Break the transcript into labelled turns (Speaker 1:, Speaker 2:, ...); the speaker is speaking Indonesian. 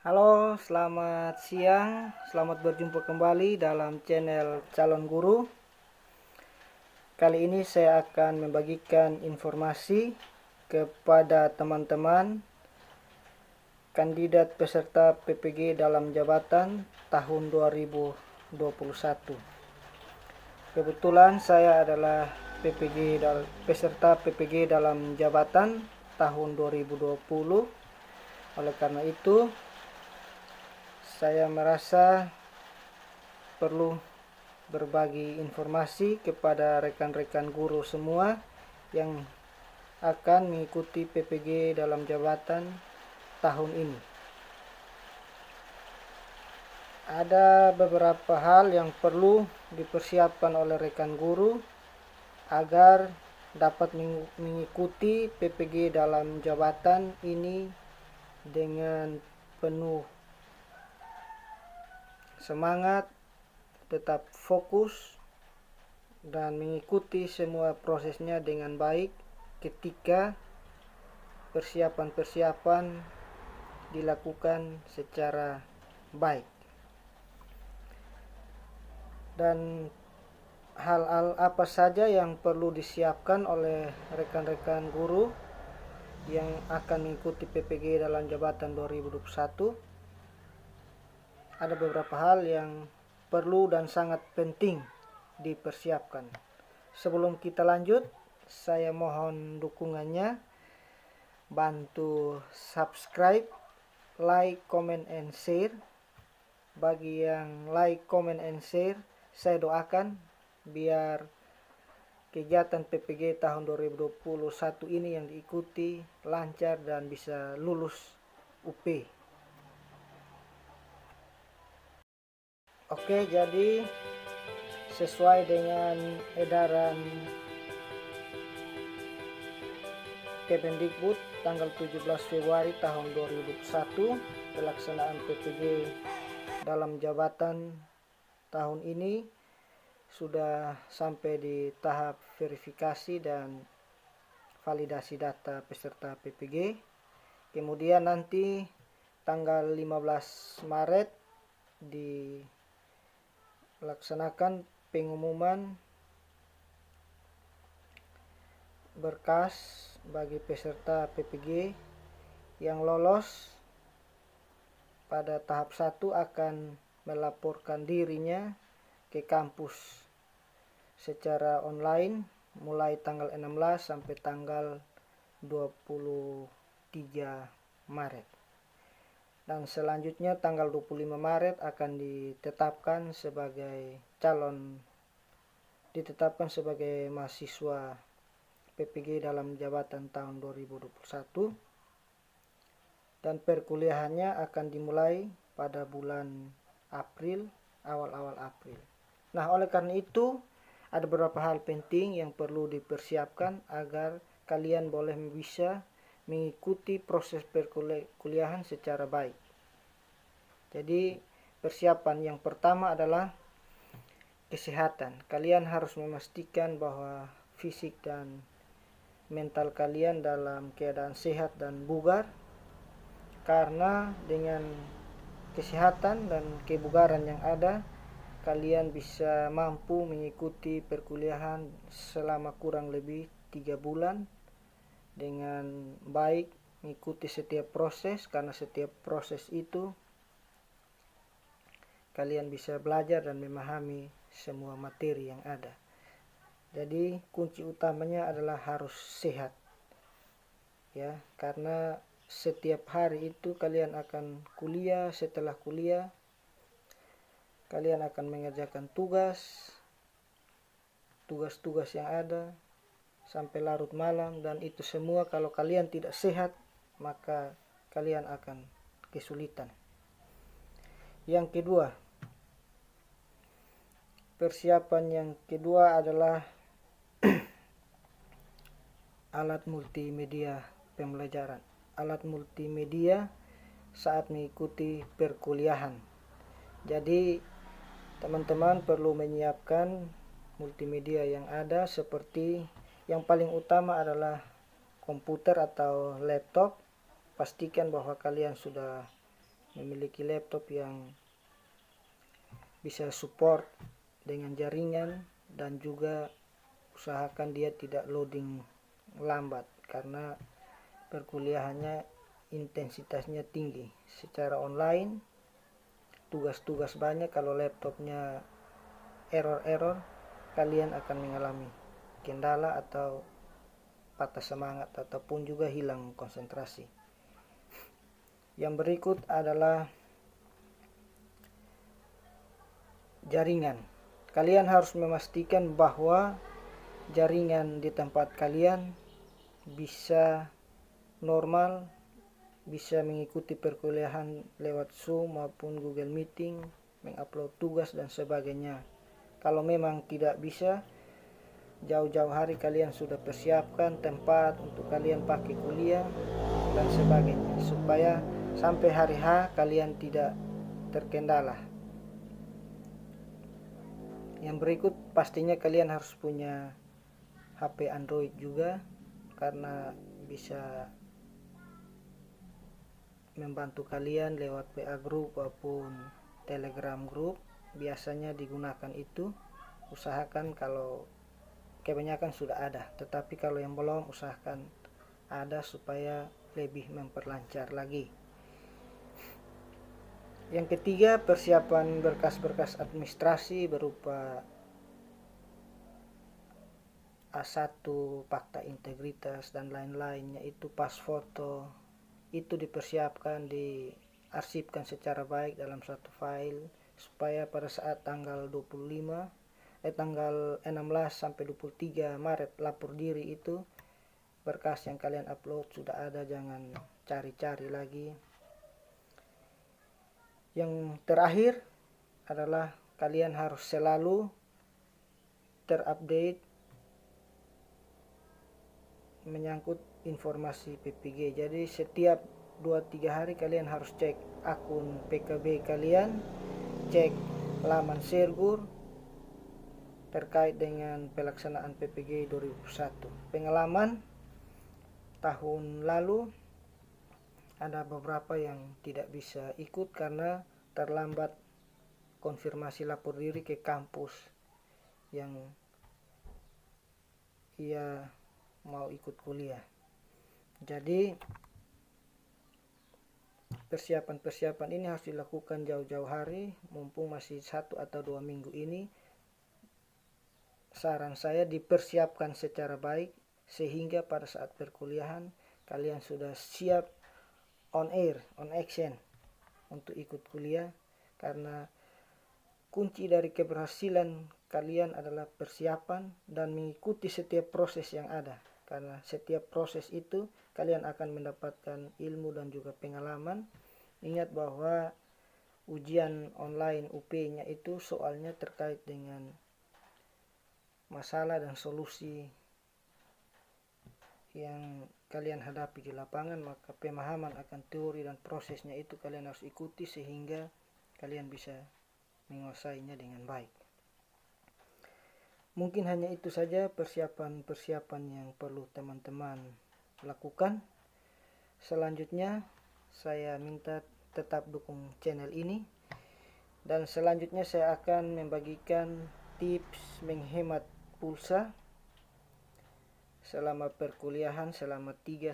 Speaker 1: Halo, selamat siang. Selamat berjumpa kembali dalam channel Calon Guru. Kali ini saya akan membagikan informasi kepada teman-teman kandidat peserta PPG dalam jabatan tahun 2021. Kebetulan saya adalah peserta PPG dalam jabatan tahun 2020. Oleh karena itu, saya merasa perlu berbagi informasi kepada rekan-rekan guru semua yang akan mengikuti PPG dalam jabatan tahun ini. Ada beberapa hal yang perlu dipersiapkan oleh rekan guru agar dapat mengikuti PPG dalam jabatan ini dengan penuh semangat, tetap fokus, dan mengikuti semua prosesnya dengan baik ketika persiapan-persiapan dilakukan secara baik. Dan hal-hal apa saja yang perlu disiapkan oleh rekan-rekan guru yang akan mengikuti PPG dalam jabatan 2021? Ada beberapa hal yang perlu dan sangat penting dipersiapkan. Sebelum kita lanjut, saya mohon dukungannya. Bantu subscribe, like, comment, and share. Bagi yang like, comment, and share, saya doakan biar kegiatan PPG tahun 2021 ini yang diikuti lancar dan bisa lulus UP. Oke, jadi sesuai dengan edaran Kemendikbud tanggal 17 Februari tahun 2021, pelaksanaan PPG dalam jabatan tahun ini sudah sampai di tahap verifikasi dan validasi data peserta PPG. Kemudian nanti tanggal 15 Maret dilaksanakan pengumuman berkas bagi peserta PPG yang lolos pada tahap 1 akan melaporkan dirinya ke kampus secara online mulai tanggal 16 sampai tanggal 23 Maret. Dan selanjutnya tanggal 25 Maret akan ditetapkan sebagai mahasiswa PPG dalam jabatan tahun 2021, dan perkuliahannya akan dimulai pada bulan April, awal-awal April. Nah, oleh karena itu ada beberapa hal penting yang perlu dipersiapkan agar kalian bisa mengikuti proses perkuliahan secara baik. Jadi persiapan yang pertama adalah kesehatan. Kalian harus memastikan bahwa fisik dan mental kalian dalam keadaan sehat dan bugar, karena dengan kesehatan dan kebugaran yang ada, kalian bisa mampu mengikuti perkuliahan selama kurang lebih 3 bulan dengan baik, mengikuti setiap proses, karena setiap proses itu kalian bisa belajar dan memahami semua materi yang ada. Jadi kunci utamanya adalah harus sehat, ya, karena setiap hari itu kalian akan kuliah. Setelah kuliah kalian akan mengerjakan tugas-tugas yang ada sampai larut malam, dan itu semua kalau kalian tidak sehat maka kalian akan kesulitan. Yang kedua, persiapan yang kedua adalah alat multimedia pembelajaran. Alat multimedia saat mengikuti perkuliahan. Jadi teman-teman perlu menyiapkan multimedia yang ada, seperti yang paling utama adalah komputer atau laptop. Pastikan bahwa kalian sudah memiliki laptop yang bisa support dengan jaringan, dan juga usahakan dia tidak loading lambat karena perkuliahannya intensitasnya tinggi secara online, tugas-tugas banyak. Kalau laptopnya error, kalian akan mengalami kendala atau patah semangat ataupun juga hilang konsentrasi. Yang berikut adalah jaringan. Kalian harus memastikan bahwa jaringan di tempat kalian bisa normal, bisa mengikuti perkuliahan lewat Zoom maupun Google Meeting, mengupload tugas dan sebagainya. Kalau memang tidak bisa, jauh-jauh hari kalian sudah persiapkan tempat untuk kalian pakai kuliah dan sebagainya, supaya sampai hari H kalian tidak terkendala. Yang berikut, pastinya kalian harus punya HP Android juga, karena bisa membantu kalian lewat WA group maupun Telegram group. Biasanya digunakan itu. Usahakan kalau kebanyakan sudah ada, tetapi kalau yang belum, usahakan ada supaya lebih memperlancar lagi. Yang ketiga, persiapan berkas-berkas administrasi berupa A1, fakta integritas, dan lain-lainnya, itu pas foto, itu dipersiapkan, diarsipkan secara baik dalam satu file, supaya pada saat tanggal 16 sampai 23 Maret lapor diri itu, berkas yang kalian upload sudah ada, jangan cari-cari lagi. Yang terakhir adalah kalian harus selalu terupdate menyangkut informasi PPG. Jadi setiap 2-3 hari kalian harus cek akun PKB kalian, cek laman Sergur terkait dengan pelaksanaan PPG 2021. Pengalaman tahun lalu ada beberapa yang tidak bisa ikut karena terlambat konfirmasi lapor diri ke kampus yang ia mau ikut kuliah. Jadi persiapan-persiapan ini harus dilakukan jauh-jauh hari, mumpung masih 1 atau 2 minggu ini. Saran saya dipersiapkan secara baik sehingga pada saat perkuliahan kalian sudah siap on air, on action untuk ikut kuliah, karena kunci dari keberhasilan kalian adalah persiapan dan mengikuti setiap proses yang ada, karena setiap proses itu kalian akan mendapatkan ilmu dan juga pengalaman. Ingat bahwa ujian online UP-nya itu soalnya terkait dengan masalah dan solusi yang kalian hadapi di lapangan, maka pemahaman akan teori dan prosesnya itu kalian harus ikuti sehingga kalian bisa menguasainya dengan baik. Mungkin hanya itu saja persiapan-persiapan yang perlu teman-teman lakukan. Selanjutnya saya minta tetap dukung channel ini, dan selanjutnya saya akan membagikan tips menghemat pulsa selama perkuliahan selama 3